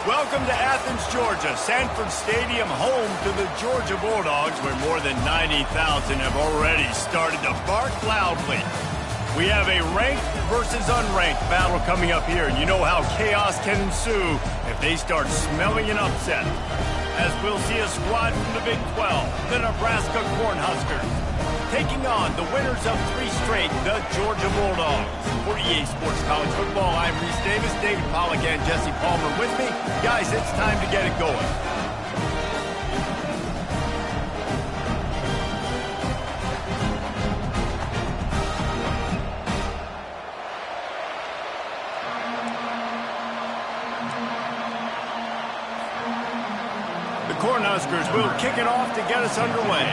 Welcome to Athens, Georgia, Sanford Stadium, home to the Georgia Bulldogs, where more than 90,000 have already started to bark loudly. We have a ranked versus unranked battle coming up here, and you know how chaos can ensue if they start smelling an upset. As we'll see a squad from the Big 12, the Nebraska Cornhuskers, taking on the winners of 3 straight, the Georgia Bulldogs. For EA Sports College Football, I'm Reese Davis, David Pollack, and Jesse Palmer with me. Guys, it's time to get it going. The Cornhuskers will kick it off to get us underway.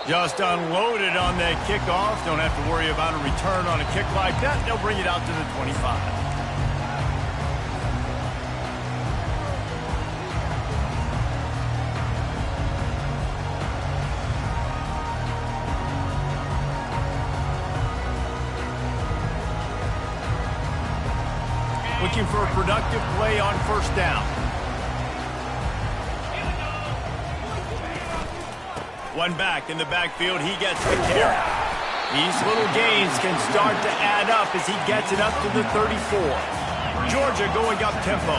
Just unloaded on that kickoff. Don't have to worry about a return on a kick like that. They'll bring it out to the 25. Looking for a productive play on first down. One back in the backfield, he gets the carry. These little gains can start to add up as he gets it up to the 34. Georgia going up tempo.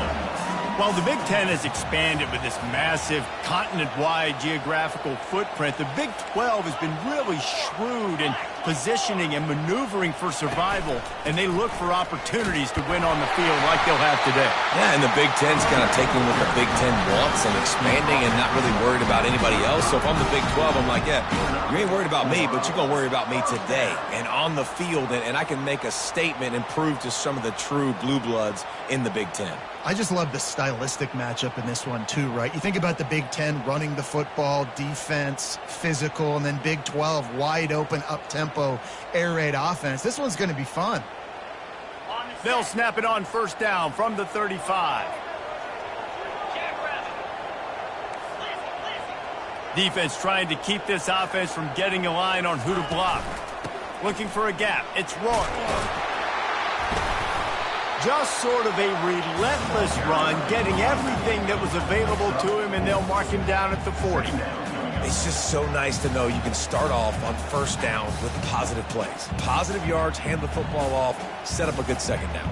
While the Big Ten has expanded with this massive continent-wide geographical footprint, the Big 12 has been really shrewd in positioning and maneuvering for survival, and they look for opportunities to win on the field like they'll have today. Yeah, and the Big Ten's kind of taking what the Big Ten wants and expanding and not really worried about anybody else. So if I'm the Big 12, I'm like, yeah, you ain't worried about me, but you're going to worry about me today and on the field, and I can make a statement and prove to some of the true blue bloods in the Big Ten. I just love the stylistic matchup in this one too, right? You think about the Big Ten running the football, defense, physical, and then Big 12 wide open, up-tempo, air raid offense. This one's going to be fun. They'll snap it on first down from the 35. Defense trying to keep this offense from getting a line on who to block. Looking for a gap. It's Roy. Just sort of a relentless run, getting everything that was available to him, and they'll mark him down at the 40. It's just so nice to know you can start off on first down with positive plays. Positive yards, hand the football off, set up a good second down.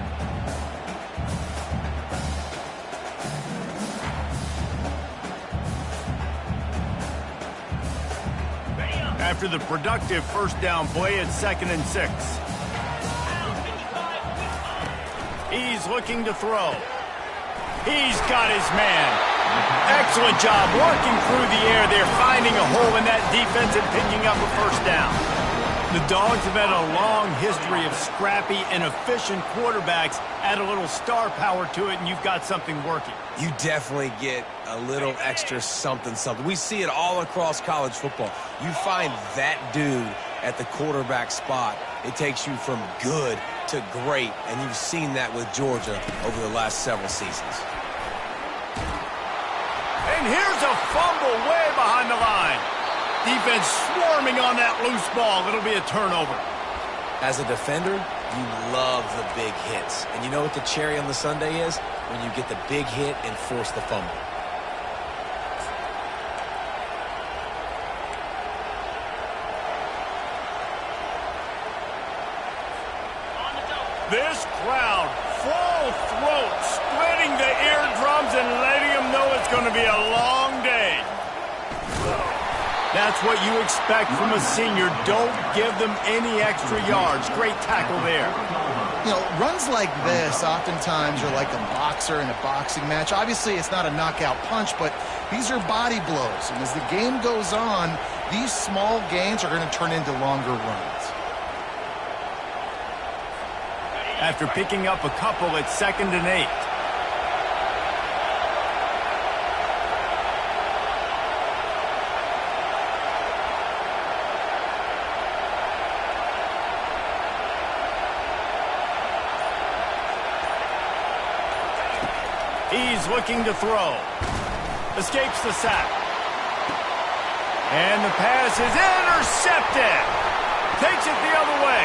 After the productive first down play, it's 2nd and 6. He's looking to throw. He's got his man. Excellent job working through the air there, finding a hole in that defense and picking up a first down. The Dogs have had a long history of scrappy and efficient quarterbacks. Add a little star power to it, and you've got something working. You definitely get a little extra something. We see it all across college football. You find that dude at the quarterback spot, it takes you from good to great, and you've seen that with Georgia over the last several seasons. And here's a fumble way behind the line. Defense swarming on that loose ball. It'll be a turnover. As a defender, you love the big hits. And you know what the cherry on the sundae is? When you get the big hit and force the fumble. This crowd, full throat, splitting the eardrums and letting them know it's going to be a long day. That's what you expect from a senior. Don't give them any extra yards. Great tackle there. You know, runs like this oftentimes are like a boxer in a boxing match. Obviously, it's not a knockout punch, but these are body blows. And as the game goes on, these small gains are going to turn into longer runs. After picking up a couple, it's 2nd and 8. He's looking to throw. Escapes the sack. And the pass is intercepted. takes it the other way.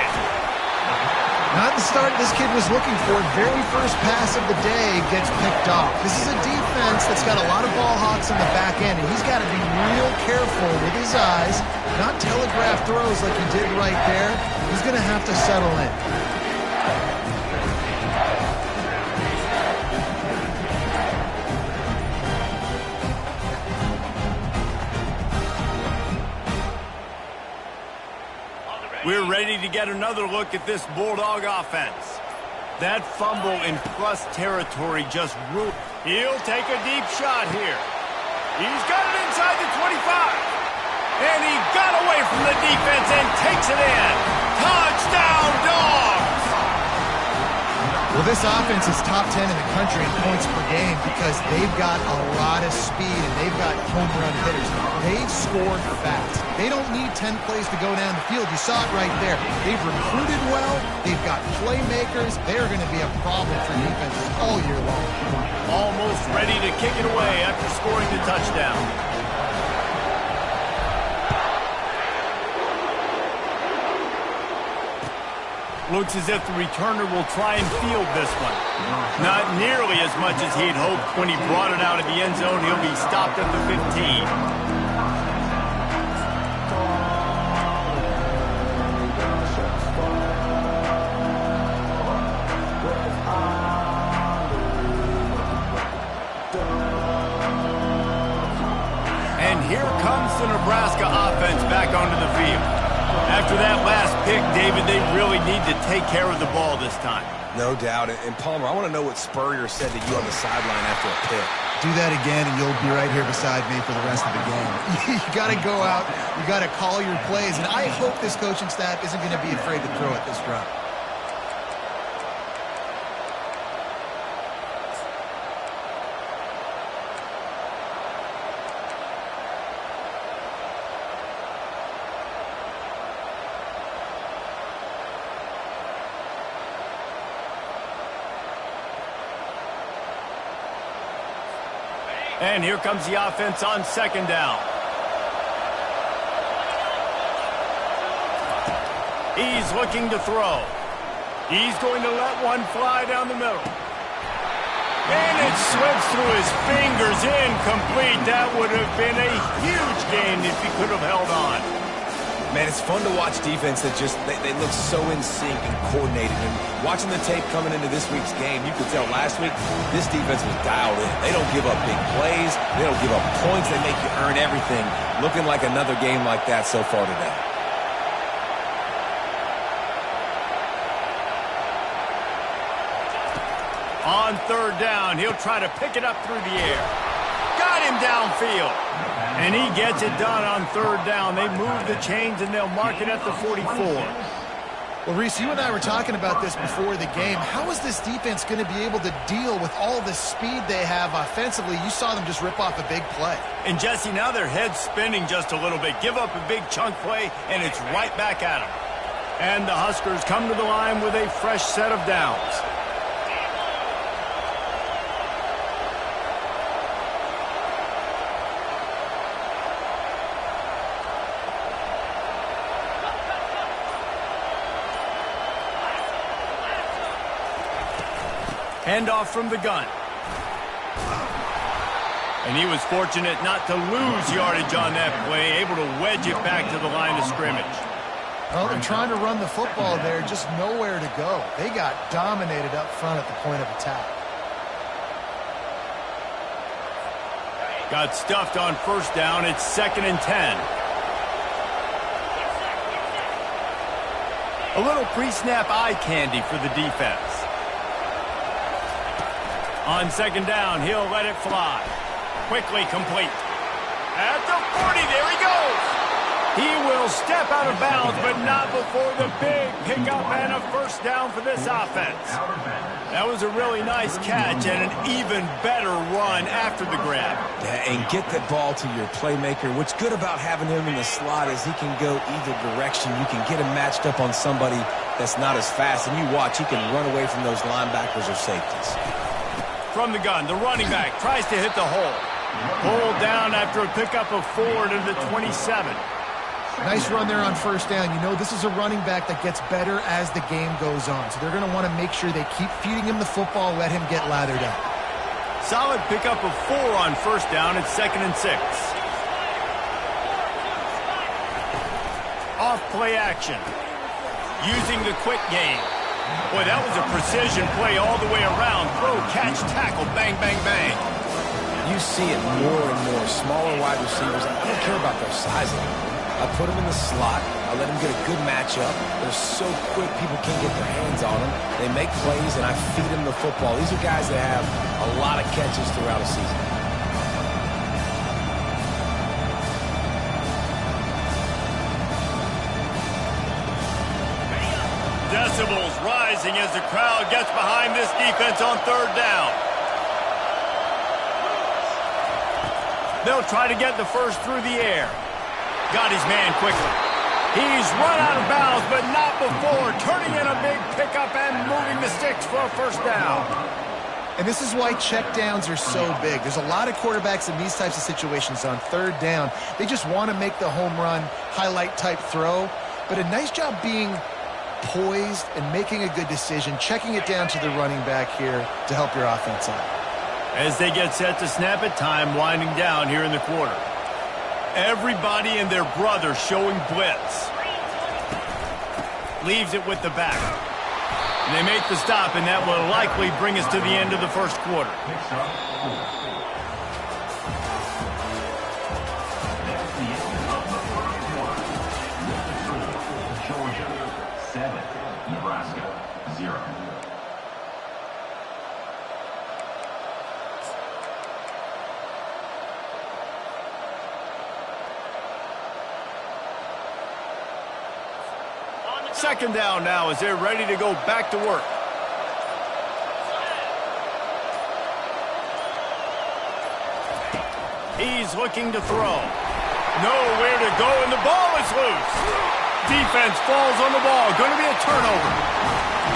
Not the start this kid was looking for. Very first pass of the day gets picked off. This is a defense that's got a lot of ball hawks on the back end, and he's got to be real careful with his eyes, not telegraph throws like he did right there. He's going to have to settle in. We're ready to get another look at this Bulldog offense. That fumble in plus territory just ruled. He'll take a deep shot here. He's got it inside the 25. And he got away from the defense and takes it in. Touchdown, Dogs! Well, this offense is top 10 in the country in points per game because they've got a lot of speed and they've got home run hitters. They've scored fast. They don't need 10 plays to go down the field. You saw it right there. They've recruited well. They've got playmakers. They're going to be a problem for defenses all year long. Almost ready to kick it away after scoring the touchdown. Looks as if the returner will try and field this one. Not nearly as much as he'd hoped when he brought it out of the end zone. He'll be stopped at the 15. And here comes the Nebraska offense back onto the field. After that last pick, David, they really need to take care of the ball this time. No doubt. And Palmer, I want to know what Spurrier said to you on the sideline after a pick. Do that again, and you'll be right here beside me for the rest of the game. You got to go out. You got to call your plays. And I hope this coaching staff isn't going to be afraid to throw at this drive. And here comes the offense on second down. He's looking to throw. He's going to let one fly down the middle. And it slips through his fingers, incomplete. That would have been a huge gain if he could have held on. Man, it's fun to watch defense that just, they look so in sync and coordinated. And watching the tape coming into this week's game, you could tell last week this defense was dialed in. They don't give up big plays. They don't give up points. They make you earn everything. Looking like another game like that so far today. On third down, he'll try to pick it up through the air. Got him downfield. And he gets it done on third down. They move the chains, and they'll mark it at the 44. Well, Reese, you and I were talking about this before the game. How is this defense going to be able to deal with all the speed they have offensively? You saw them just rip off a big play. And, Jesse, now their head's spinning just a little bit. Give up a big chunk play, and it's right back at them. And the Huskers come to the line with a fresh set of downs. Handoff from the gun. And he was fortunate not to lose yardage on that play, able to wedge it back to the line of scrimmage. Well, they're trying to run the football there, just nowhere to go. They got dominated up front at the point of attack. Got stuffed on first down. It's 2nd and 10. A little pre-snap eye candy for the defense. On second down, he'll let it fly. Quickly complete. At the 40, there he goes. He will step out of bounds, but not before the big pickup and a first down for this offense. That was a really nice catch and an even better run after the grab. Yeah, and get the ball to your playmaker. What's good about having him in the slot is he can go either direction. You can get him matched up on somebody that's not as fast, and you watch, he can run away from those linebackers or safeties. From the gun, the running back tries to hit the hole. Pulled down after a pickup of 4 to the 27. Nice run there on first down. You know this is a running back that gets better as the game goes on. So they're going to want to make sure they keep feeding him the football, let him get lathered up. Solid pickup of 4 on first down. It's 2nd and 6. Off play action. Using the quick game. Boy, that was a precision play all the way around. Throw, catch, tackle, bang, bang, bang. You see it more and more. Smaller wide receivers, I don't care about their size anymore. I put them in the slot. I let them get a good matchup. They're so quick, people can't get their hands on them. They make plays, and I feed them the football. These are guys that have a lot of catches throughout a season. Decibels rising as the crowd gets behind this defense on 3rd down. They'll try to get the first through the air. Got his man quickly. He's run out of bounds, but not before turning in a big pickup and moving the sticks for a first down. And this is why check downs are so big. There's a lot of quarterbacks in these types of situations on 3rd down. They just want to make the home run, highlight type throw. But a nice job being poised and making a good decision, checking it down to the running back here to help your offense out. As they get set to snap it, time winding down here in the quarter. Everybody and their brother showing blitz. Leaves it with the back. And they make the stop, and that will likely bring us to the end of the first quarter. Georgia 7, Nebraska 0. Second down now as they're ready to go back to work. He's looking to throw. Nowhere to go, and the ball is loose. Defense falls on the ball. Going to be a turnover.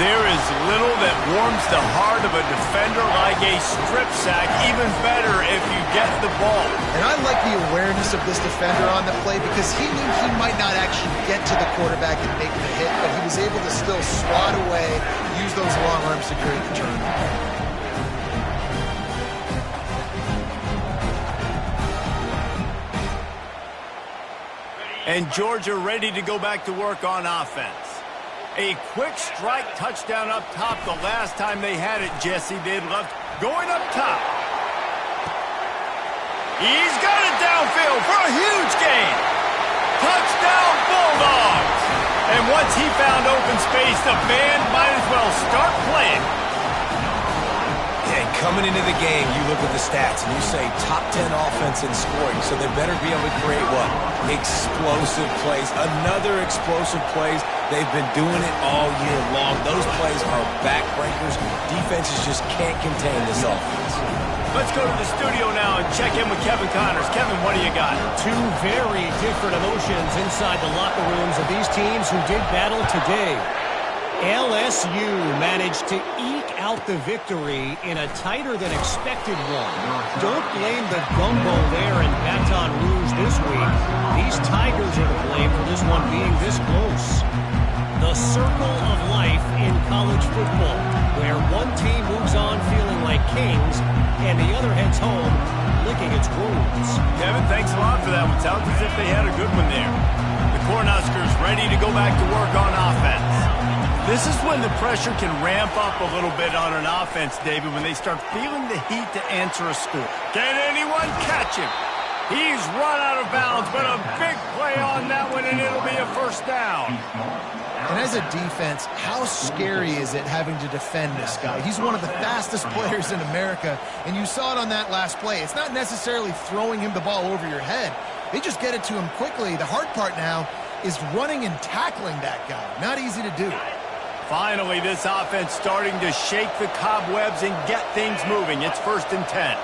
There is little that warms the heart of a defender like a strip sack. Even better if you get the ball. And I like the awareness of this defender on the play because he knew he might not actually get to the quarterback and make the hit, but he was able to still swat away, use those long arms to create the turnover. And Georgia ready to go back to work on offense. A quick strike touchdown up top the last time they had it, Jesse. They'd left going up top. He's got it downfield for a huge gain. Touchdown Bulldogs. And once he found open space, the band might as well start playing. And coming into the game, you look at the stats and you say top 10 offense in scoring, so they better be able to create what? Explosive plays. Another explosive plays. They've been doing it all year long. Those plays are backbreakers. Defenses just can't contain this offense. Let's go to the studio now and check in with Kevin Connors. Kevin, what do you got? Two very different emotions inside the locker rooms of these teams who did battle today. LSU managed to eke out the victory in a tighter than expected one. Don't blame the gumbo there in Baton Rouge this week. These Tigers are to blame for this one being this close. The circle of life in college football, where one team moves on feeling like kings and the other heads home licking its wounds. Kevin, thanks a lot for that one. Sounds as if they had a good one there. The Cornhuskers ready to go back to work on offense. This is when the pressure can ramp up a little bit on an offense, David, when they start feeling the heat to answer a score. Can anyone catch him? He's run out of bounds, but a big play on that one, and it'll be a first down. And as a defense, how scary is it having to defend this guy? He's one of the fastest players in America, and you saw it on that last play. It's not necessarily throwing him the ball over your head. They just get it to him quickly. The hard part now is running and tackling that guy. Not easy to do. Finally, this offense starting to shake the cobwebs and get things moving. It's 1st and 10.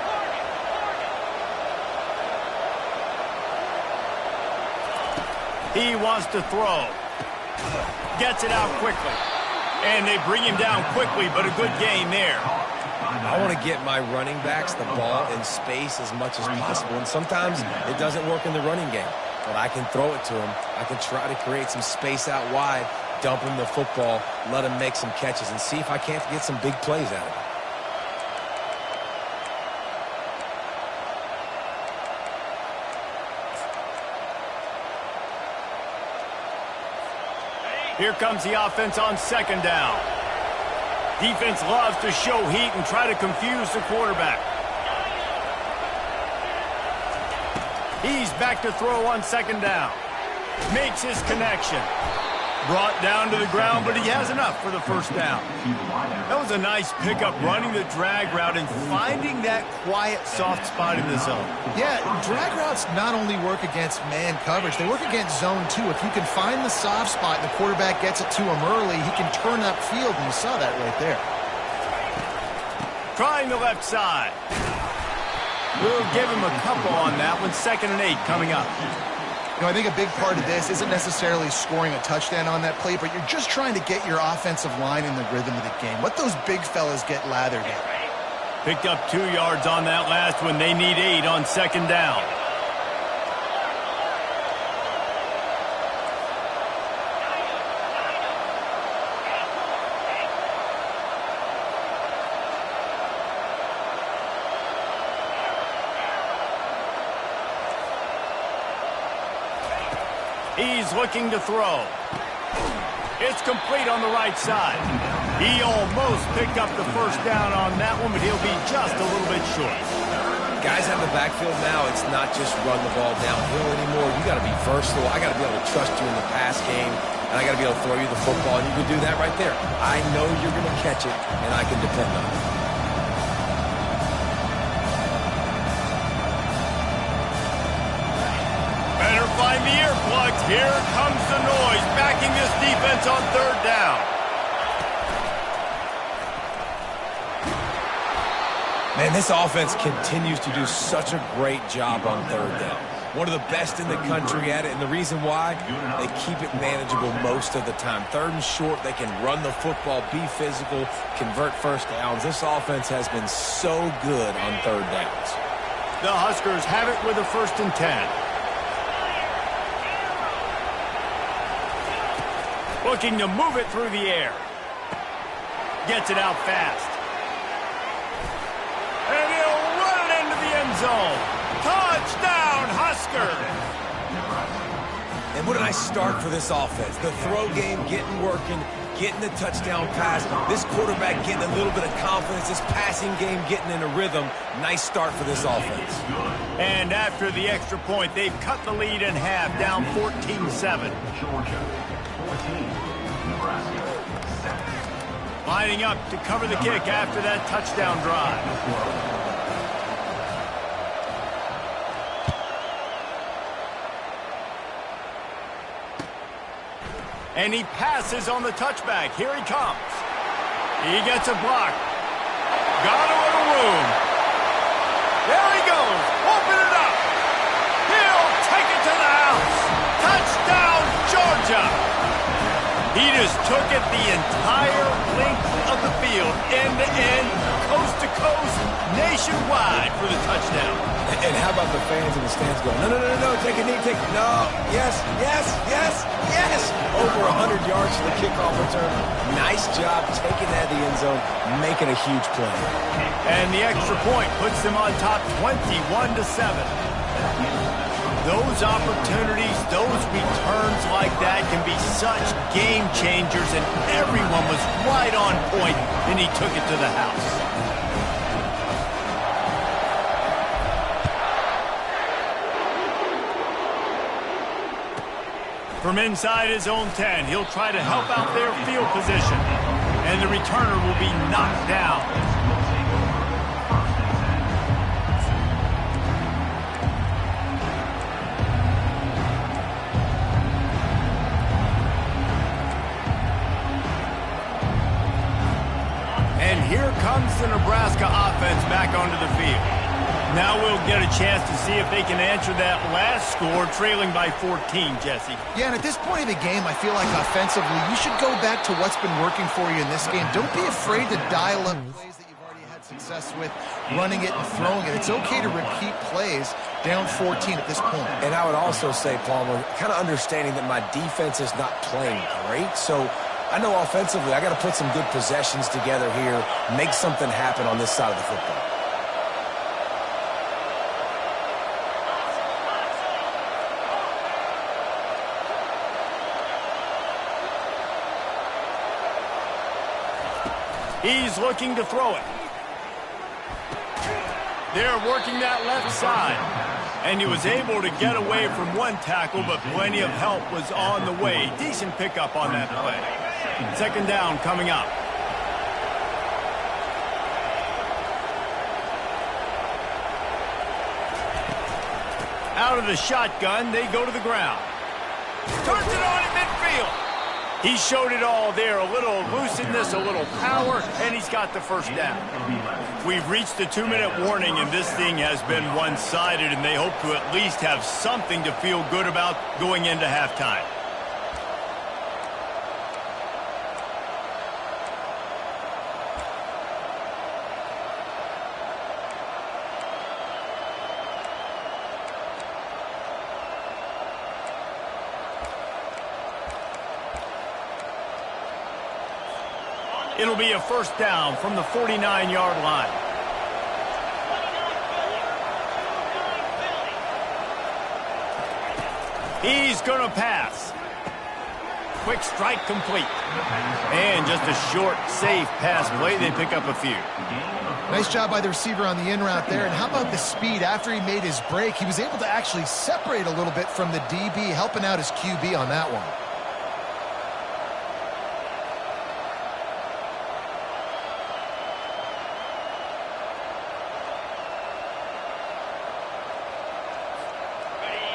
He wants to throw. Gets it out quickly. And they bring him down quickly, but a good gain there. I want to get my running backs the ball in space as much as possible, and sometimes it doesn't work in the running game. but I can throw it to him. I can try to create some space out wide, dump him the football, let him make some catches, and see if I can't get some big plays out of it. Here comes the offense on second down. Defense loves to show heat and try to confuse the quarterback. He's back to throw on second down. Makes his connection. Brought down to the ground, but he has enough for the first down. That was a nice pickup, running the drag route and finding that quiet, soft spot in the zone. Yeah, drag routes not only work against man coverage, they work against zone too. If you can find the soft spot and the quarterback gets it to him early, he can turn upfield, and you saw that right there. Trying the left side. We'll give him a couple on that one. 2nd and 8 coming up. You know, I think a big part of this isn't necessarily scoring a touchdown on that play, but you're just trying to get your offensive line in the rhythm of the game. Let those big fellas get lathered in. Picked up 2 yards on that last one. They need 8 on second down. He's looking to throw. It's complete on the right side. He almost picked up the first down on that one, but he'll be just a little bit short. Guys have the backfield now. It's not just run the ball downhill anymore. You got to be versatile. I got to be able to trust you in the pass game, and I got to be able to throw you the football, and you can do that right there. I know you're going to catch it, and I can depend on it. Find the earplugs. Here comes the noise, backing this defense on third down. Man, this offense continues to do such a great job on third down. One of the best in the country at it, and the reason why, they keep it manageable most of the time. 3rd and short, they can run the football, be physical, convert first downs. This offense has been so good on third downs. The Huskers have it with a 1st and 10. Looking to move it through the air. Gets it out fast. And he'll run it into the end zone. Touchdown, Huskers! And what a nice start for this offense. The throw game getting working, getting the touchdown pass. This quarterback getting a little bit of confidence. This passing game getting in a rhythm. Nice start for this offense. And after the extra point, they've cut the lead in half, down 14-7. Lining up to cover the kick after that touchdown drive. And he passes on the touchback. Here he comes. He gets a block. Got a little room. There he goes. Open it up. He'll take it to the house. Touchdown, Georgia. He just took it the entire length of the field, end-to-end, coast-to-coast, nationwide for the touchdown. And how about the fans in the stands going, no, take a knee, no, yes. Over 100 yards to the kickoff return. Nice job taking that to the end zone, making a huge play. And the extra point puts them on top 21-7. Those opportunities, those returns like that can be such game changers, and everyone was right on point, and he took it to the house. From inside his own 10, he'll try to help out their field position, and the returner will be knocked down. Here comes the Nebraska offense back onto the field. Now we'll get a chance to see if they can answer that last score, trailing by 14, Jesse. Yeah, and at this point of the game, I feel like offensively, you should go back to what's been working for you in this game. Don't be afraid to dial up plays that you've already had success with, running it and throwing it. It's okay to repeat plays. down 14 at this point. And I would also say, Palmer, kind of understanding that my defense is not playing great. So I know offensively I got to put some good possessions together here, make something happen on this side of the football. He's looking to throw it. They're working that left side. And he was able to get away from one tackle, but plenty of help was on the way. Decent pickup on that play. Second down coming up. Out of the shotgun, they go to the ground. Turns it on in midfield. He showed it all there, a little elusiveness, a little power, and he's got the first down. We've reached the 2-minute warning, and this thing has been one-sided, and they hope to at least have something to feel good about going into halftime. It'll be a first down from the 49-yard line. He's going to pass. Quick strike complete. And just a short, safe pass play. They pick up a few. Nice job by the receiver on the in route there. And how about the speed? After he made his break, he was able to actually separate a little bit from the DB, helping out his QB on that one.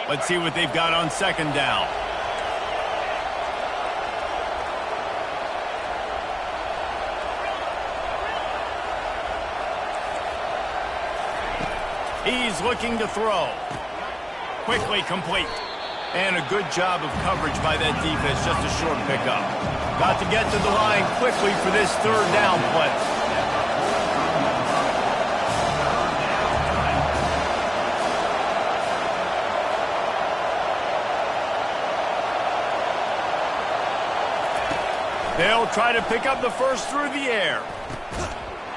Let's see what they've got on second down. He's looking to throw. Quickly complete. And a good job of coverage by that defense, just a short pickup. Got to get to the line quickly for this third down play. They'll try to pick up the first through the air.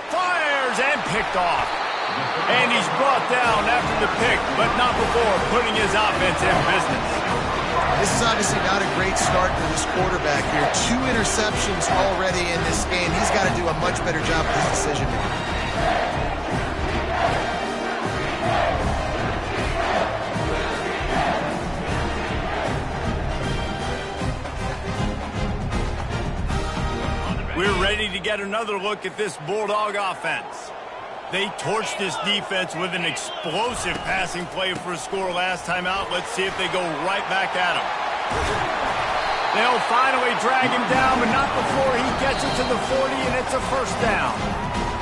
Fires and picked off. And he's brought down after the pick, but not before putting his offense in business. This is obviously not a great start for this quarterback here. 2 interceptions already in this game. He's got to do a much better job with his decision making. We're ready to get another look at this Bulldog offense. They torched this defense with an explosive passing play for a score last time out. Let's see if they go right back at him. They'll finally drag him down, but not before he gets it to the 40, and it's a first down.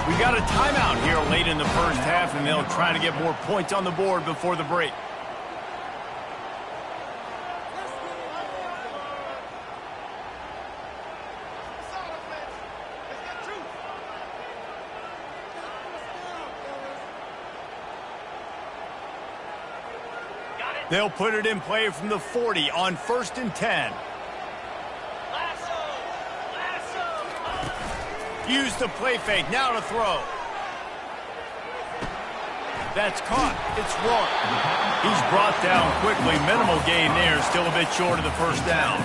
We got a timeout here late in the first half, and they'll try to get more points on the board before the break. They'll put it in play from the 40 on 1st and 10. Use the play fake, now to throw. That's caught, it's wrong. He's brought down quickly, minimal gain there, still a bit short of the first down.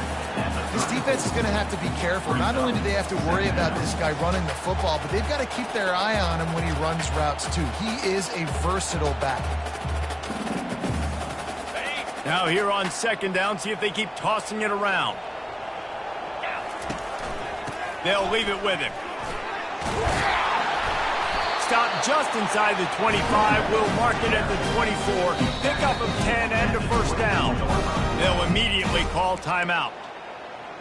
This defense is going to have to be careful. Not only do they have to worry about this guy running the football, but they've got to keep their eye on him when he runs routes too. He is a versatile back. Now here on second down, see if they keep tossing it around. They'll leave it with him. Stop just inside the 25. We'll mark it at the 24. Pickup of 10 and a first down. They'll immediately call timeout.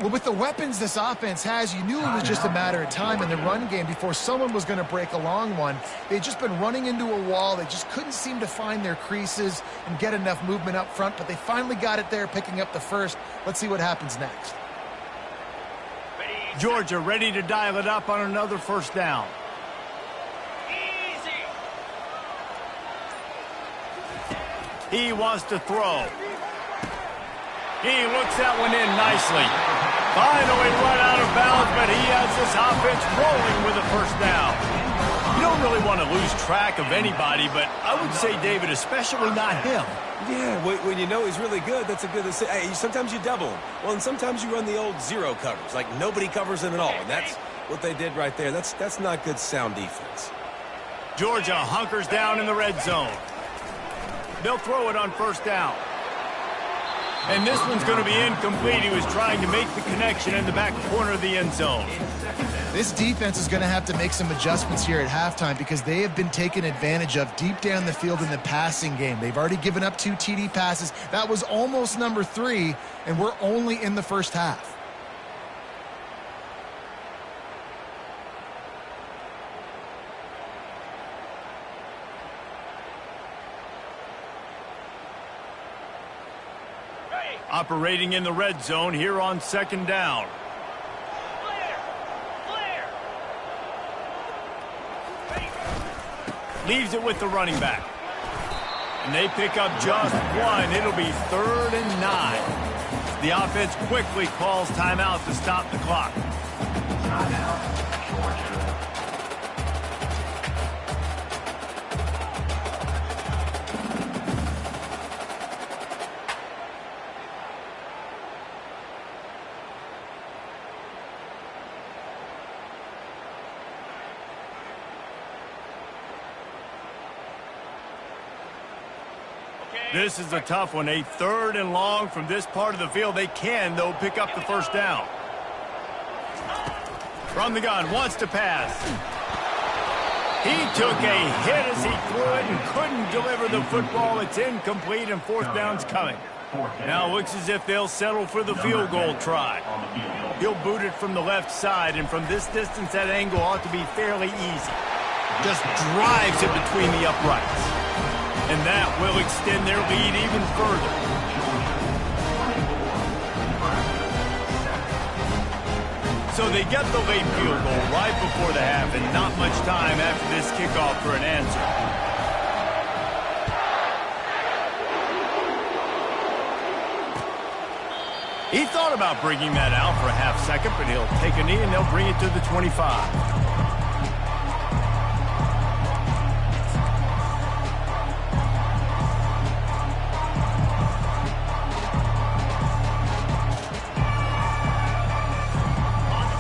Well, with the weapons this offense has, you knew it was just a matter of time in the run game before someone was going to break a long one. They'd just been running into a wall. They just couldn't seem to find their creases and get enough movement up front, but they finally got it there, picking up the first. Let's see what happens next. Georgia ready to dial it up on another first down. He wants to throw. He looks that one in nicely. Finally run out of bounds, but he has this offense rolling with a first down. You don't really want to lose track of anybody, but I would say, David, especially not him. Yeah, when you know he's really good, that's a good decision. Hey, sometimes you double him. Well, and sometimes you run the old zero covers, like nobody covers him at all. And that's what they did right there. That's not good sound defense. Georgia hunkers down in the red zone. They'll throw it on first down. And this one's going to be incomplete. He was trying to make the connection in the back corner of the end zone. This defense is going to have to make some adjustments here at halftime because they have been taken advantage of deep down the field in the passing game. They've already given up 2 TD passes. That was almost number 3, and we're only in the first half. Operating in the red zone here on second down. Leaves it with the running back. And they pick up just 1. It'll be 3rd and 9. The offense quickly calls timeout to stop the clock. Timeout, Georgia. This is a tough one. A 3rd and long from this part of the field. They can, though, pick up the first down. From the gun, wants to pass. He took a hit as he threw it and couldn't deliver the football. It's incomplete, and 4th down's coming. Now it looks as if they'll settle for the field goal try. He'll boot it from the left side, and from this distance, that angle ought to be fairly easy. Just drives it between the uprights. And that will extend their lead even further. So they get the late field goal right before the half, and not much time after this kickoff for an answer. He thought about bringing that out for a half second, but he'll take a knee and they'll bring it to the 25.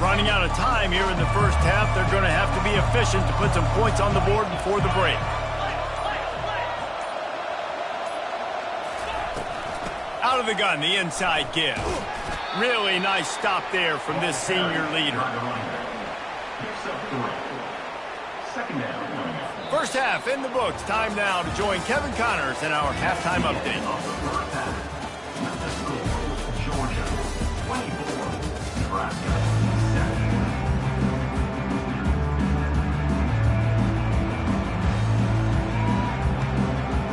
Running out of time here in the first half. They're going to have to be efficient to put some points on the board before the break. Out of the gun, the inside give. Really nice stop there from this senior leader. First half in the books. Time now to join Kevin Connors in our halftime update. Georgia, 24, Nebraska.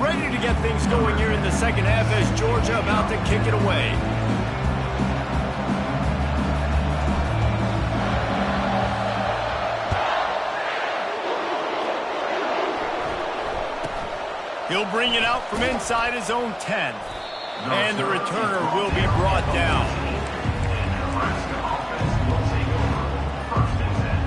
Ready to get things going here in the second half as Georgia about to kick it away. He'll bring it out from inside his own 10. And the returner will be brought down. Nebraska offense will take over 1st and 10.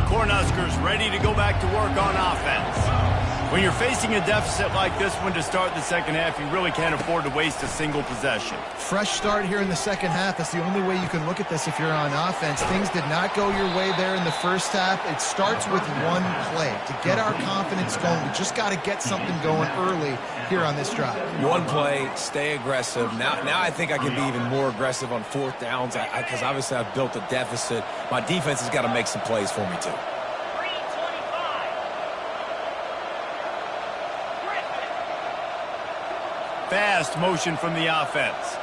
Cornhuskers ready to go back to work on offense. When you're facing a deficit like this one to start the second half, you really can't afford to waste a single possession. Fresh start here in the second half. That's the only way you can look at this if you're on offense. Things did not go your way there in the first half. It starts with one play. To get our confidence going, we just got to get something going early here on this drive. One play, stay aggressive. Now I think I can be even more aggressive on 4th downs because obviously I've built a deficit. My defense has got to make some plays for me too. Fast motion from the offense.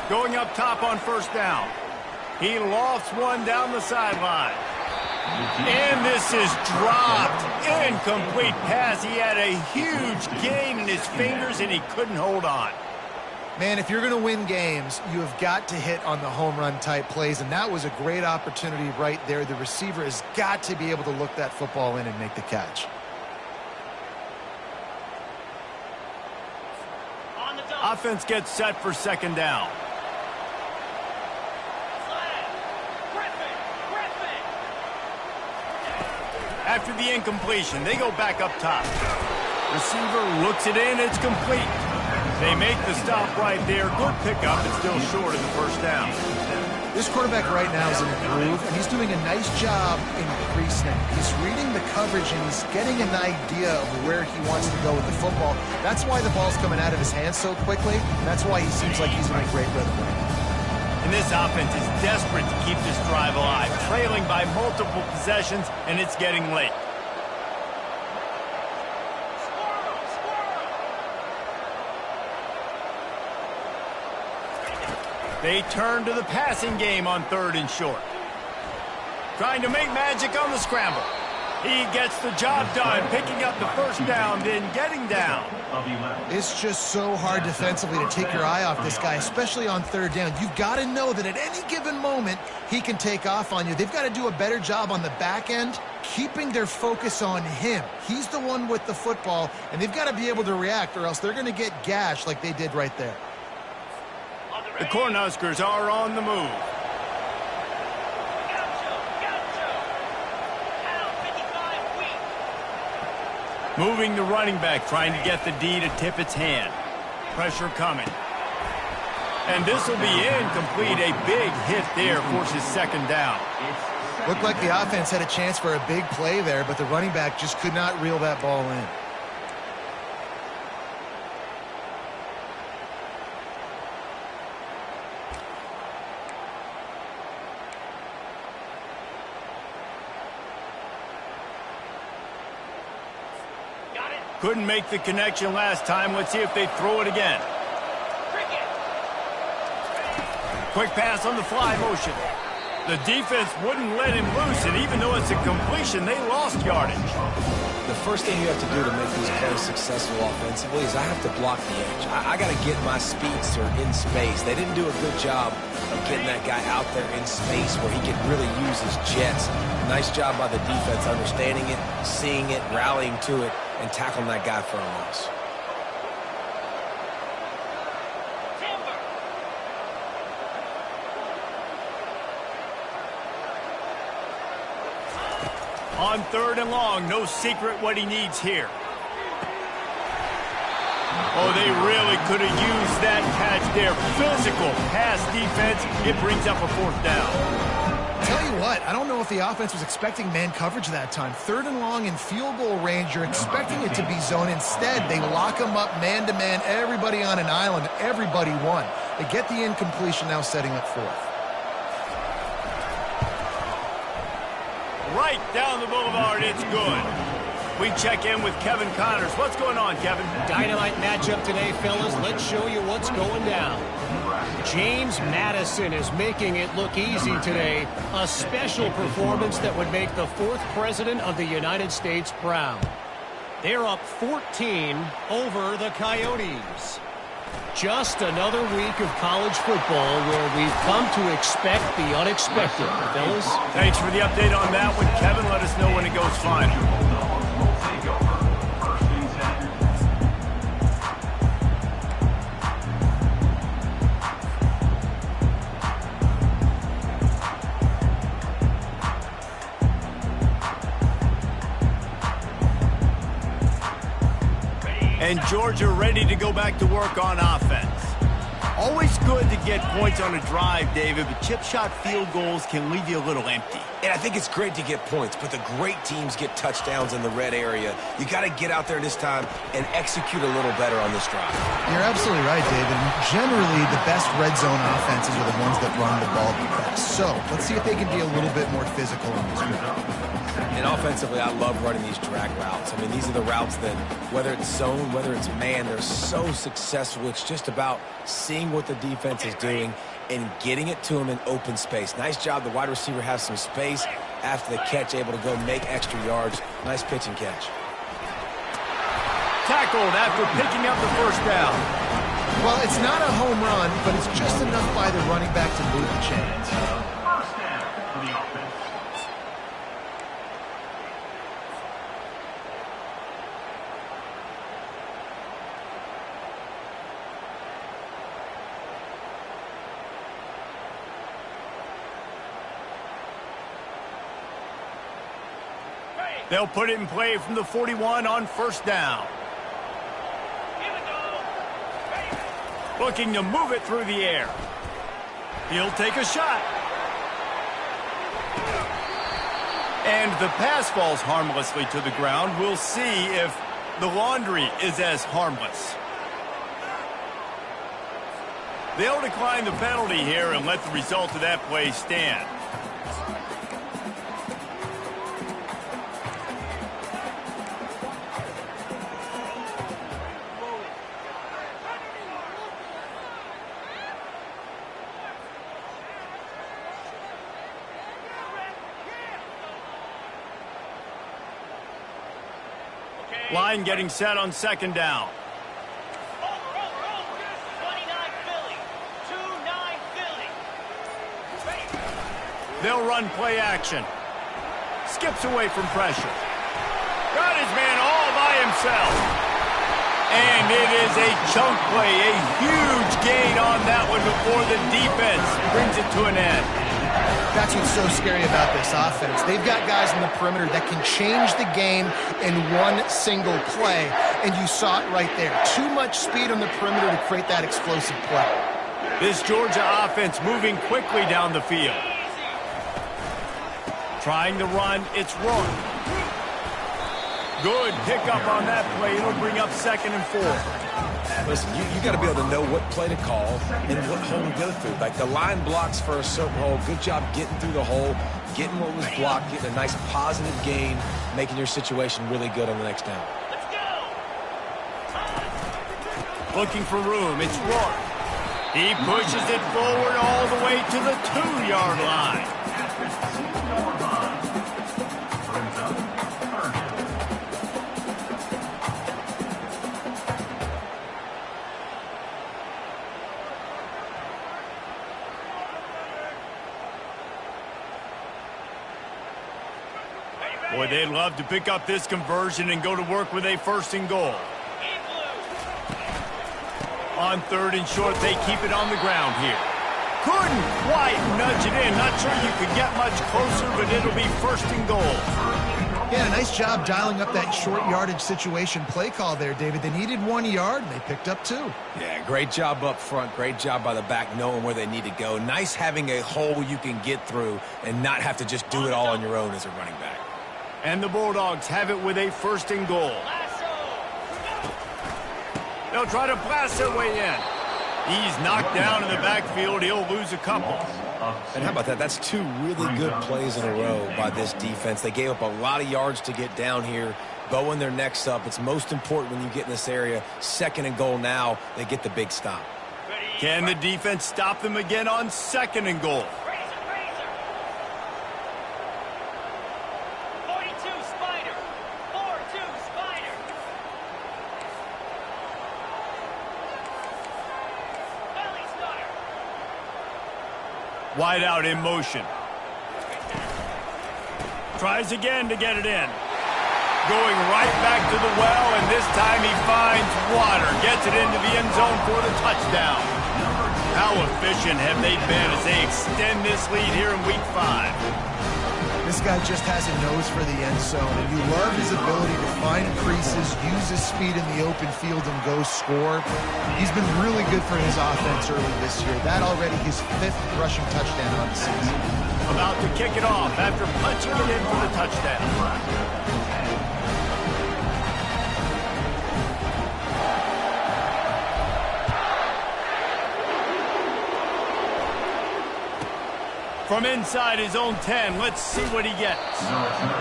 Going up top on first down. He lofts one down the sideline. And this is dropped. Incomplete pass. He had a huge gain in his fingers, and he couldn't hold on. Man, if you're going to win games, you have got to hit on the home run type plays, and that was a great opportunity right there. The receiver has got to be able to look that football in and make the catch. Offense gets set for second down. After the incompletion, they go back up top. Receiver looks it in, it's complete. They make the stop right there. Good pickup, but still short of the first down. This quarterback right now is in a groove, and he's doing a nice job in pre-snap. He's reading the coverage, and he's getting an idea of where he wants to go with the football. That's why the ball's coming out of his hands so quickly. That's why he seems like he's in a great rhythm. And this offense is desperate to keep this drive alive, trailing by multiple possessions, and it's getting late. They turn to the passing game on 3rd and short. Trying to make magic on the scramble. He gets the job done, picking up the first down, then getting down. It's just so hard defensively to take your eye off this guy, especially on 3rd down. You've got to know that at any given moment, he can take off on you. They've got to do a better job on the back end, keeping their focus on him. He's the one with the football, and they've got to be able to react, or else they're going to get gashed like they did right there. The Cornhuskers are on the move. Moving the running back, trying to get the D to tip its hand. Pressure coming. And this will be incomplete. A big hit there forces second down. Looked like the offense had a chance for a big play there, but the running back just could not reel that ball in. Couldn't make the connection last time. Let's see if they throw it again. Quick pass on the fly motion. The defense wouldn't let him loose, and even though it's a completion, they lost yardage. The first thing you have to do to make these plays successful offensively is I have to block the edge. I got to get my speedster in space. They didn't do a good job of getting that guy out there in space where he could really use his jets. Nice job by the defense understanding it, seeing it, rallying to it, and tackling that guy for a loss. On 3rd and long, no secret what he needs here. Oh, they really could have used that catch there. Physical pass defense. It brings up a 4th down. Tell you what, I don't know if the offense was expecting man coverage that time. 3rd and long in field goal range, you're expecting it to be zone. Instead, they lock them up man-to-man, everybody on an island, everybody won. They get the incompletion, now setting up 4th. Right down the boulevard, it's good. We check in with Kevin Connors. What's going on, Kevin? Dynamite matchup today, fellas. Let's show you what's going down. James Madison is making it look easy today. A special performance that would make the 4th president of the United States proud. They're up 14 over the Coyotes. Just another week of college football where we've come to expect the unexpected. Fellas? Thanks for the update on that one, Kevin. Let us know when it goes final. And Georgia ready to go back to work on offense. Always good to get points on a drive, David, but chip shot field goals can leave you a little empty. And I think it's great to get points, but the great teams get touchdowns in the red area. You got to get out there this time and execute a little better on this drive. You're absolutely right, David. Generally, the best red zone offenses are the ones that run the ball the best. So let's see if they can be a little bit more physical on this drive. And offensively, I love running these drag routes. I mean, these are the routes that, whether it's zone, whether it's man, they're so successful. It's just about seeing what the defense is doing and getting it to them in open space. Nice job. The wide receiver has some space after the catch, able to go make extra yards. Nice pitch and catch. Tackled after picking up the first down. Well, it's not a home run, but it's just enough by the running back to move the chains. First down for the offense. They'll put it in play from the 41 on first down. Looking to move it through the air. He'll take a shot. And the pass falls harmlessly to the ground. We'll see if the laundry is as harmless. They'll decline the penalty here and let the result of that play stand. Line getting set on second down. They'll run play action. Skips away from pressure. Got his man all by himself. And it is a chunk play, a huge gain on that one before the defense brings it to an end. That's what's so scary about this offense. They've got guys on the perimeter that can change the game in one single play, and you saw it right there. Too much speed on the perimeter to create that explosive play. This Georgia offense moving quickly down the field. Trying to run, it's wrong. Good pickup on that play. It'll bring up 2nd and 4. Listen, you got to be able to know what play to call and what hole to go through. Like the line blocks for a certain hole. Good job getting through the hole, getting what was blocked, getting a nice positive gain, making your situation really good on the next down. Looking for room. It's Rourke. He pushes it forward all the way to the 2-yard line. Boy, they'd love to pick up this conversion and go to work with a 1st and goal. On 3rd and short, they keep it on the ground here. Couldn't quite nudge it in. Not sure you could get much closer, but it'll be 1st and goal. Yeah, nice job dialing up that short yardage situation play call there, David. They needed 1 yard, and they picked up 2. Yeah, great job up front. Great job by the back knowing where they need to go. Nice having a hole you can get through and not have to just do it all on your own as a running back. And the Bulldogs have it with a 1st and goal. They'll try to blast their way in. He's knocked down in the backfield. He'll lose a couple. And how about that? That's 2 really good plays in a row by this defense. They gave up a lot of yards to get down here, bowing their necks up. It's most important when you get in this area. 2nd and goal now. They get the big stop. Can the defense stop them again on 2nd and goal? Wide out in motion. Tries again to get it in. Going right back to the well, and this time he finds water. Gets it into the end zone for the touchdown. How efficient have they been as they extend this lead here in Week 5? This guy just has a nose for the end zone, and you love his ability to find creases, use his speed in the open field, and go score. He's been really good for his offense early this year. That already his 5th rushing touchdown on the season. About to kick it off after punching it in for the touchdown. From inside his own 10, let's see what he gets.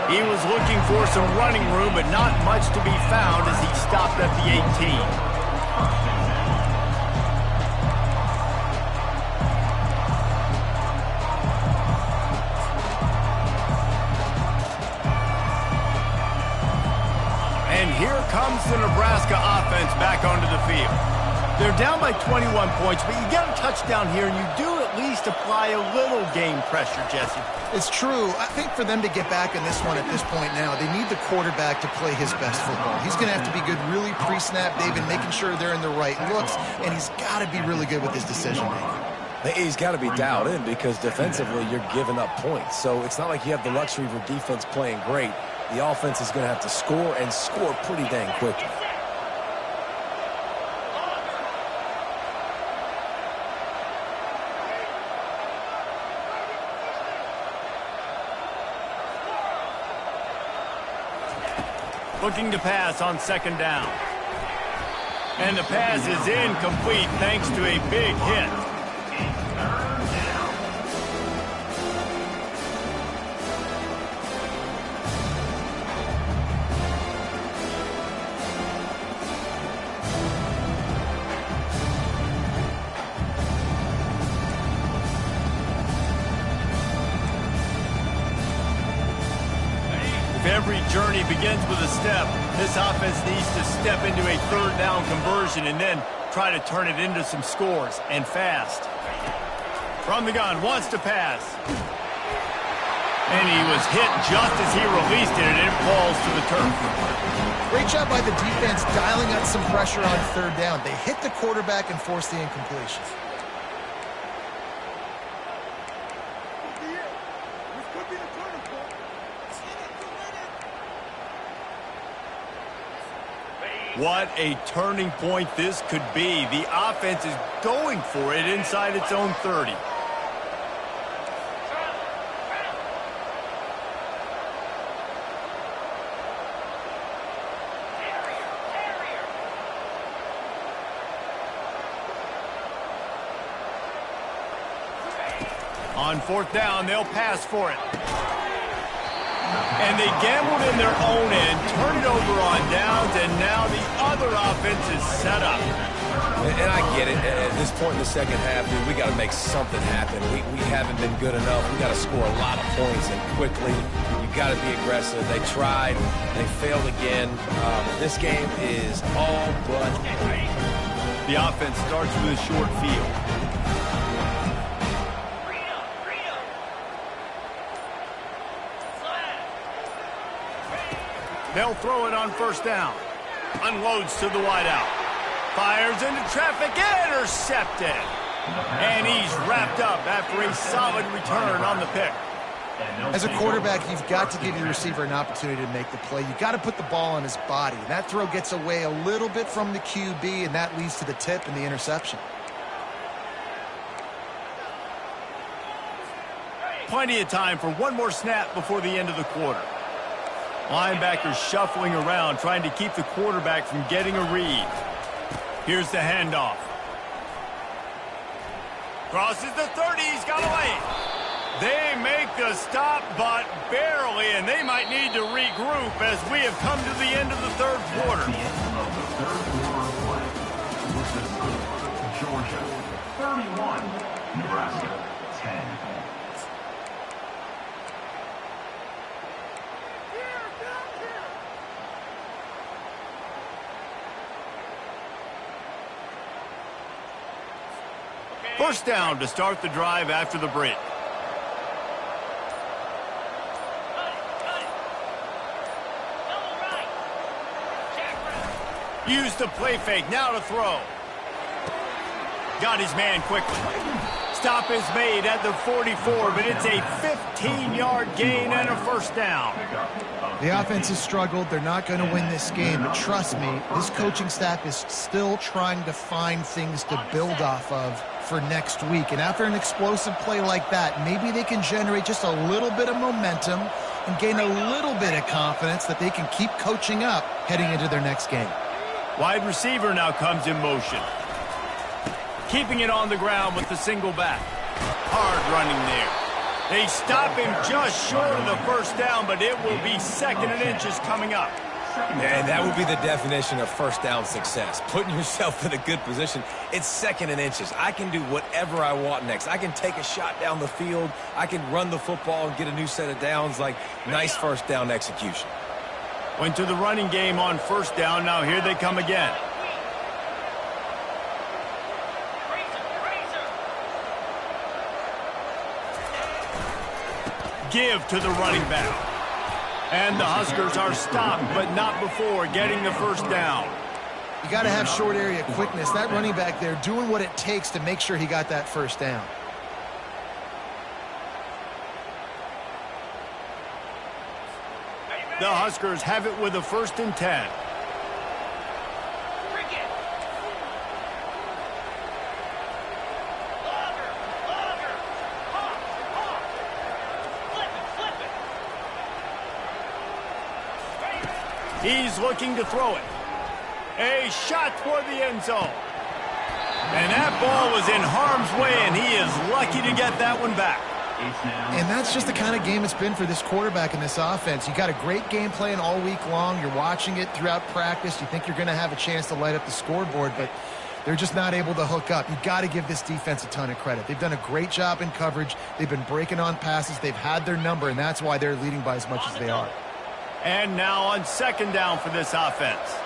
He was looking for some running room, but not much to be found as he stopped at the 18. And here comes the Nebraska offense back onto the field. They're down by 21 points, but you get a touchdown here, and you do at least apply a little game pressure, Jesse. It's true. I think for them to get back in this one at this point now, they need the quarterback to play his best football. He's going to have to be good really pre-snap, David, making sure they're in the right looks, and he's got to be really good with his decision-making. He's got to be dialed in because defensively you're giving up points. So it's not like you have the luxury of your defense playing great. The offense is going to have to score and score pretty dang quickly. Looking to pass on second down. And the pass is incomplete thanks to a big hit. Every journey begins with a step. This offense needs to step into a third down conversion and then try to turn it into some scores, and fast. From the gun, wants to pass. And he was hit just as he released it, and it falls to the turf. Great job by the defense dialing up some pressure on third down. They hit the quarterback and forced the incompletion. What a turning point this could be. The offense is going for it inside its own 30. On fourth down, they'll pass for it. And they gambled in their own end, turn it over on downs, and now the other offense is set up. And I get it. At this point in the second half, dude, we got to make something happen. We haven't been good enough. We got to score a lot of points and quickly. You got to be aggressive. They tried. They failed again. This game is all but. The offense starts with a short field. They'll throw it on first down. Unloads to the wideout. Fires into traffic. Intercepted. And he's wrapped up after a solid return on the pick. As a quarterback, you've got to give your receiver an opportunity to make the play. You've got to put the ball on his body. That throw gets away a little bit from the QB, and that leads to the tip and the interception. Plenty of time for one more snap before the end of the quarter. Linebackers shuffling around, trying to keep the quarterback from getting a read. Here's the handoff. Crosses the 30, he's got away. They make the stop, but barely, and they might need to regroup as we have come to the end of the third quarter. Georgia, 31, Nebraska, 10. First down to start the drive after the break. Use the play fake, now to throw. Got his man quickly. Stop is made at the 44, but it's a 15-yard gain and a first down. The offense has struggled. They're not going to win this game, but trust me, this coaching staff is still trying to find things to build off of for next week. And after an explosive play like that, maybe they can generate just a little bit of momentum and gain a little bit of confidence that they can keep coaching up heading into their next game. Wide receiver now comes in motion. Keeping it on the ground with the single back. Hard running there. They stop him just short of the first down, but it will be second and inches coming up. And that would be the definition of first down success. Putting yourself in a good position. It's second and inches. I can do whatever I want next. I can take a shot down the field. I can run the football and get a new set of downs. Like, nice first down execution. Went to the running game on first down. Now here they come again. give to the running back. And the Huskers are stopped, but not before getting the first down. You got to have short area quickness. That running back there doing what it takes to make sure he got that first down. The Huskers have it with a 1st and 10. He's looking to throw it. A shot toward the end zone. And that ball was in harm's way, and he is lucky to get that one back. And that's just the kind of game it's been for this quarterback in this offense. You got a great game plan all week long. You're watching it throughout practice. You think you're going to have a chance to light up the scoreboard, but they're just not able to hook up. You've got to give this defense a ton of credit. They've done a great job in coverage. They've been breaking on passes. They've had their number, and that's why they're leading by as much as they are. And now on 2nd down for this offense.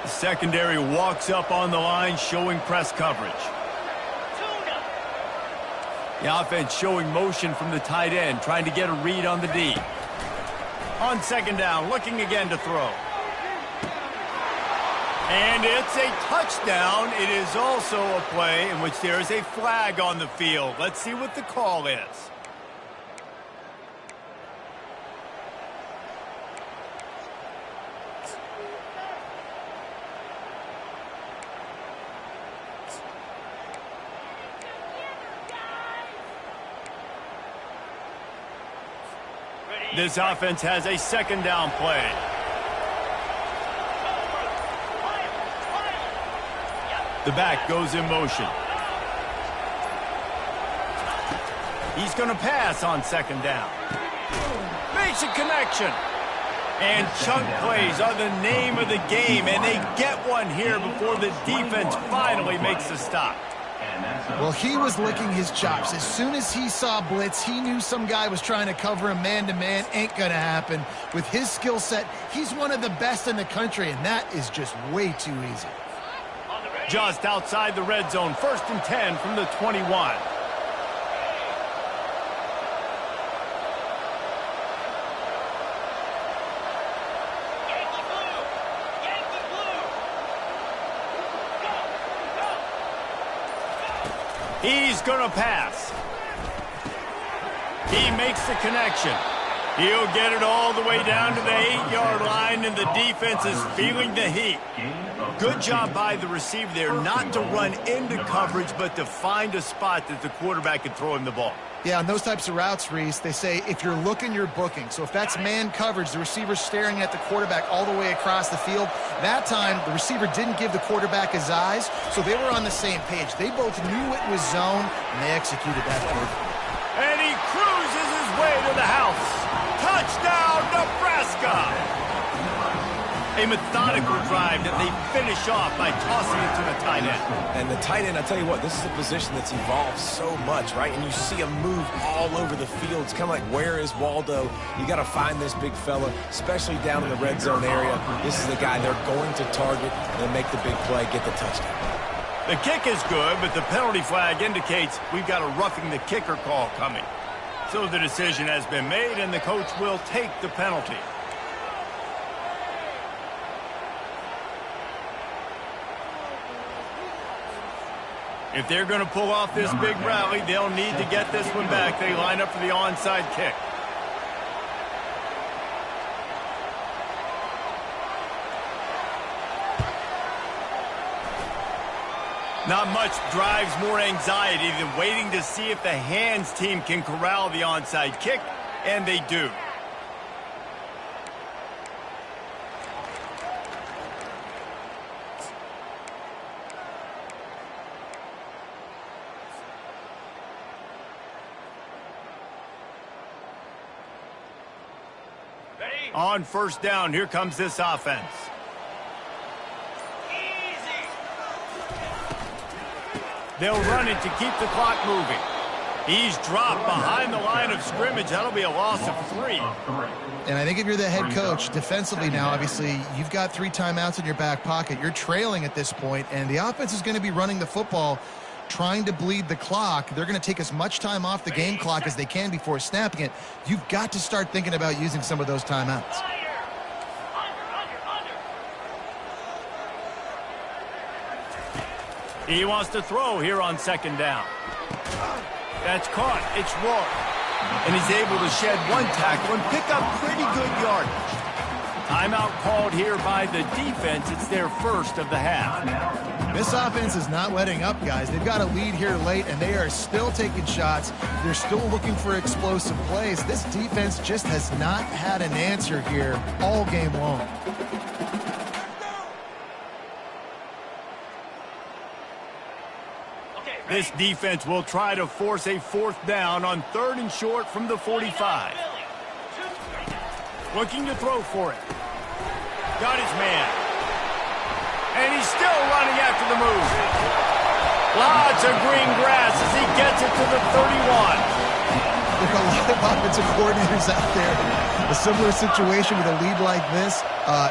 The secondary walks up on the line, showing press coverage. The offense showing motion from the tight end, trying to get a read on the D. On 2nd down, looking again to throw. And it's a touchdown. It is also a play in which there is a flag on the field. Let's see what the call is. This offense has a 2nd down play. The back goes in motion. He's going to pass on 2nd down. Makes a connection. And chunk plays are the name of the game, and they get one here before the defense finally makes the stop. Well, he was licking his chops. As soon as he saw blitz, he knew some guy was trying to cover him man-to-man. Ain't going to happen. With his skill set, he's one of the best in the country, and that is just way too easy. Just outside the red zone, 1st and 10 from the 21. He's going to pass. He makes the connection. He'll get it all the way down to the 8-yard line, and the defense is feeling the heat. Good job by the receiver there not to run into coverage, but to find a spot that the quarterback can throw him the ball. Yeah, on those types of routes, Reese, they say if you're looking, you're booking. So if that's man coverage, the receiver's staring at the quarterback all the way across the field. That time, the receiver didn't give the quarterback his eyes, so they were on the same page. They both knew it was zone, and they executed that perfectly. And he cruises his way to the house. Touchdown, Nebraska! A methodical drive that they finish off by tossing it to the tight end. And the tight end, I tell you what, this is a position that's evolved so much, right? And you see him move all over the field. It's kind of like, where is Waldo? You got to find this big fella, especially down in the red zone area. This is the guy they're going to target and make the big play, get the touchdown. The kick is good, but the penalty flag indicates we've got a roughing the kicker call coming. So the decision has been made, and the coach will take the penalty. If they're going to pull off this big rally, they'll need to get this one back. They line up for the onside kick. Not much drives more anxiety than waiting to see if the hands team can corral the onside kick, and they do. On 1st down, here comes this offense. They'll run it to keep the clock moving. He's dropped behind the line of scrimmage. That'll be a loss of 3. And I think if you're the head coach, defensively now, obviously, you've got 3 timeouts in your back pocket. You're trailing at this point, and the offense is going to be running the football trying to bleed the clock. They're going to take as much time off the game clock as they can before snapping it. You've got to start thinking about using some of those timeouts. He wants to throw here on second down. That's caught. It's Rourke. And he's able to shed one tackle and pick up pretty good yardage. Timeout called here by the defense. It's their first of the half. This offense is not letting up, guys. They've got a lead here late, and they are still taking shots. They're still looking for explosive plays. This defense just has not had an answer here all game long. This defense will try to force a fourth down on 3rd and short from the 45. Looking to throw for it. Got his man. And he's still running after the move. Lots of green grass as he gets it to the 31. There are a lot of offensive coordinators out there. A similar situation with a lead like this.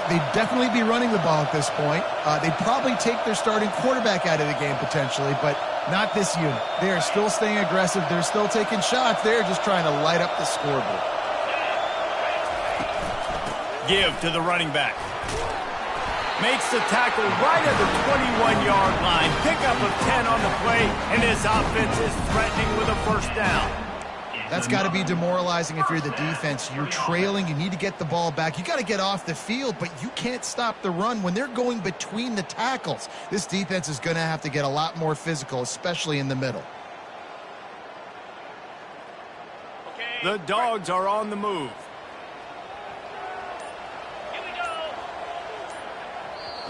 They'd definitely be running the ball at this point. They'd probably take their starting quarterback out of the game potentially, but not this unit. They are still staying aggressive. They're still taking shots. They're just trying to light up the scoreboard. Give to the running back. Makes the tackle right at the 21-yard line. Pickup of 10 on the play, and his offense is threatening with a first down. That's got to be demoralizing if you're the defense. You're trailing. You need to get the ball back. You got to get off the field, but you can't stop the run when they're going between the tackles. This defense is going to have to get a lot more physical, especially in the middle. The Dogs are on the move.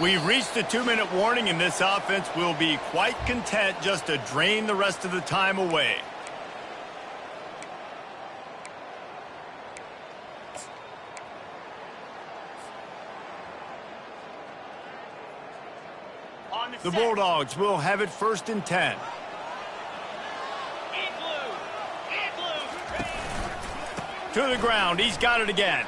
We've reached the 2-minute warning, and this offense will be quite content just to drain the rest of the time away. The Bulldogs will have it 1st and 10. To the ground. He's got it again.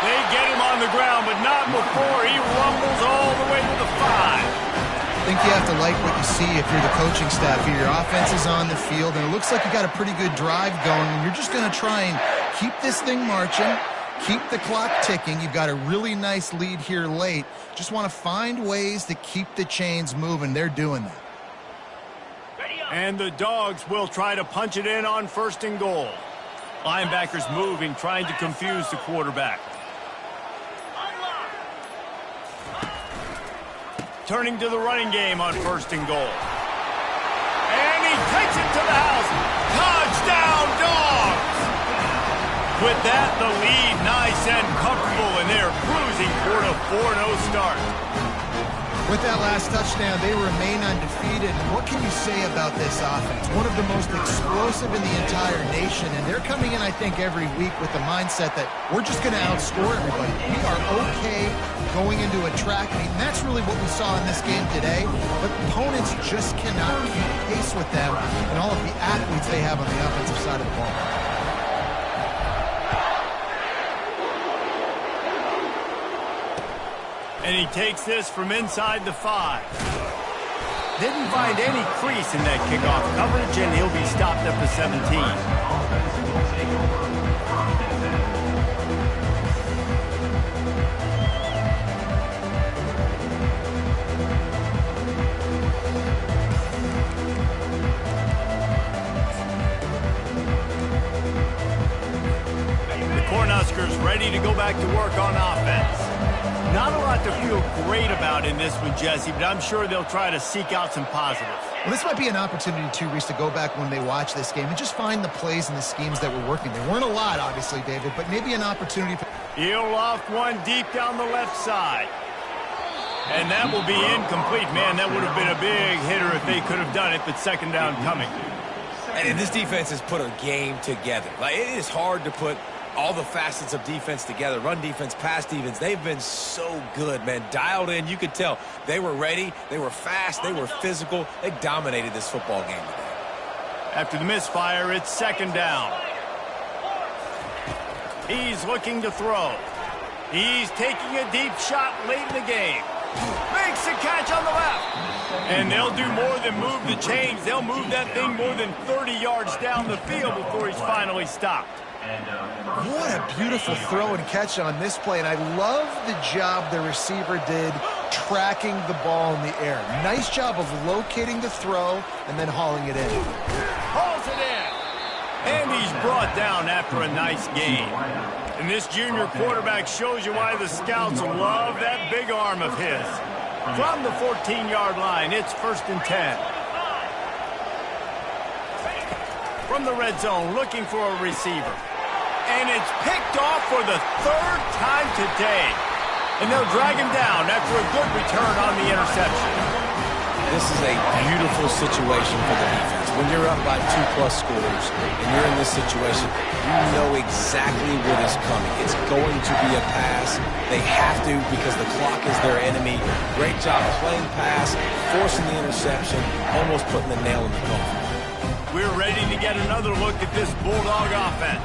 They get him on the ground, but not before he rumbles all the way to the 5. I think you have to like what you see if you're the coaching staff here. Your offense is on the field, and it looks like you got a pretty good drive going, and you're just going to try and keep this thing marching, keep the clock ticking. You've got a really nice lead here late. Just want to find ways to keep the chains moving. They're doing that. And the Dogs will try to punch it in on 1st and goal. Linebackers moving, trying to confuse the quarterback. Turning to the running game on 1st and goal. And he takes it to the house. Touchdown, Dogs! With that, the lead nice and comfortable, and they're cruising toward a 4-0 start. With that last touchdown, they remain undefeated. And what can you say about this offense? One of the most explosive in the entire nation, and they're coming in, I think, every week with the mindset that we're just going to outscore everybody. We are okay going into a track meet, and that's really what we saw in this game today. But opponents just cannot keep pace with them and all of the athletes they have on the offensive side of the ball. And he takes this from inside the 5. Didn't find any crease in that kickoff coverage, and he'll be stopped at the 17. The Cornhuskers ready to go back to work on offense. Not a lot to feel great about in this one, Jesse, but I'm sure they'll try to seek out some positives. Well, this might be an opportunity, too, Reese, to go back when they watch this game and just find the plays and the schemes that were working. There weren't a lot, obviously, David, but maybe an opportunity. He'll loft one deep down the left side. And that will be incomplete. Man, that would have been a big hitter if they could have done it, but 2nd down coming. And this defense has put a game together. Like, it is hard to put all the facets of defense together. Run defense, pass defense. They've been so good, man. Dialed in. You could tell they were ready. They were fast. They were physical. They dominated this football game today. After the misfire, it's 2nd down. He's looking to throw. He's taking a deep shot late in the game. Makes the catch on the left. And they'll do more than move the chains. They'll move that thing more than 30 yards down the field before he's finally stopped. What a beautiful throw and catch on this play, and I love the job the receiver did tracking the ball in the air. Nice job of locating the throw and then hauling it in. Hauls it in. And he's brought down after a nice gain. And this junior quarterback shows you why the scouts love that big arm of his. From the 14-yard line, it's 1st and 10. From the red zone, looking for a receiver. And it's picked off for the 3rd time today. And they'll drag him down after a good return on the interception. This is a beautiful situation for the defense. When you're up by 2+ scores and you're in this situation, you know exactly what is coming. It's going to be a pass. They have to because the clock is their enemy. Great job playing pass, forcing the interception, almost putting the nail in the coffin. We're ready to get another look at this Bulldog offense.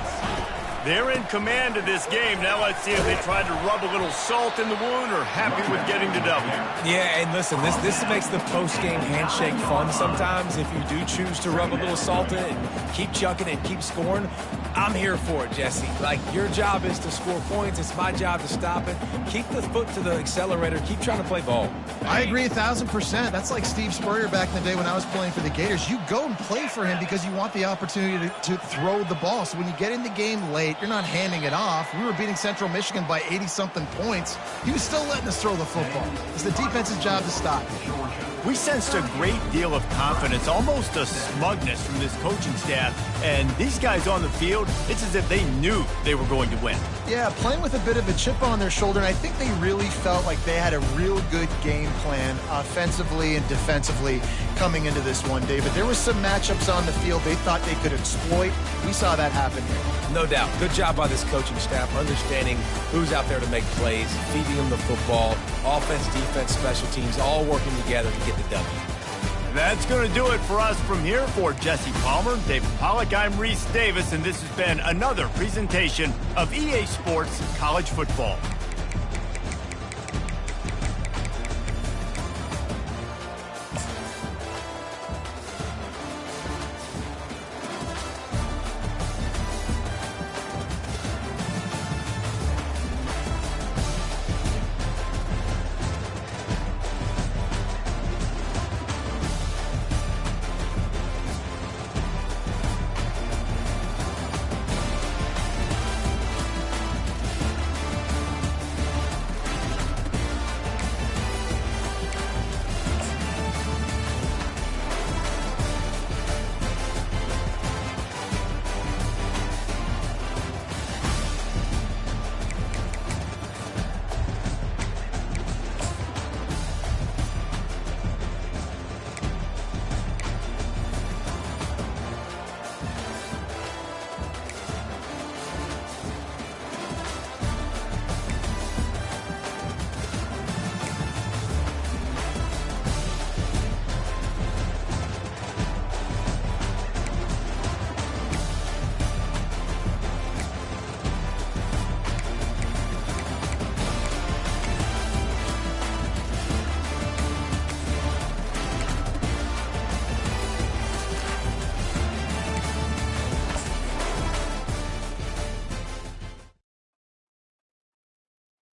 They're in command of this game. Now let's see if they try to rub a little salt in the wound or happy with getting the W. Yeah, and listen, this makes the post-game handshake fun sometimes. If you do choose to rub a little salt in it and keep chucking and keep scoring, I'm here for it, Jesse. Like, your job is to score points. It's my job to stop it. Keep the foot to the accelerator. Keep trying to play ball. I agree 1,000%. That's like Steve Spurrier back in the day when I was playing for the Gators. You go and play for him because you want the opportunity to throw the ball. So when you get in the game late, you're not handing it off. We were beating Central Michigan by 80-something points. He was still letting us throw the football. It's the defense's job to stop. We sensed a great deal of confidence, almost a smugness from this coaching staff. And these guys on the field, it's as if they knew they were going to win. Yeah, playing with a bit of a chip on their shoulder, and I think they really felt like they had a real good game plan offensively and defensively coming into this one, David. There were some matchups on the field they thought they could exploit. We saw that happen here. No doubt. Good job by this coaching staff, understanding who's out there to make plays, feeding them the football, offense, defense, special teams, all working together to get the W. That's going to do it for us from here. For Jesse Palmer, David Pollack, I'm Reese Davis, and this has been another presentation of EA Sports College Football.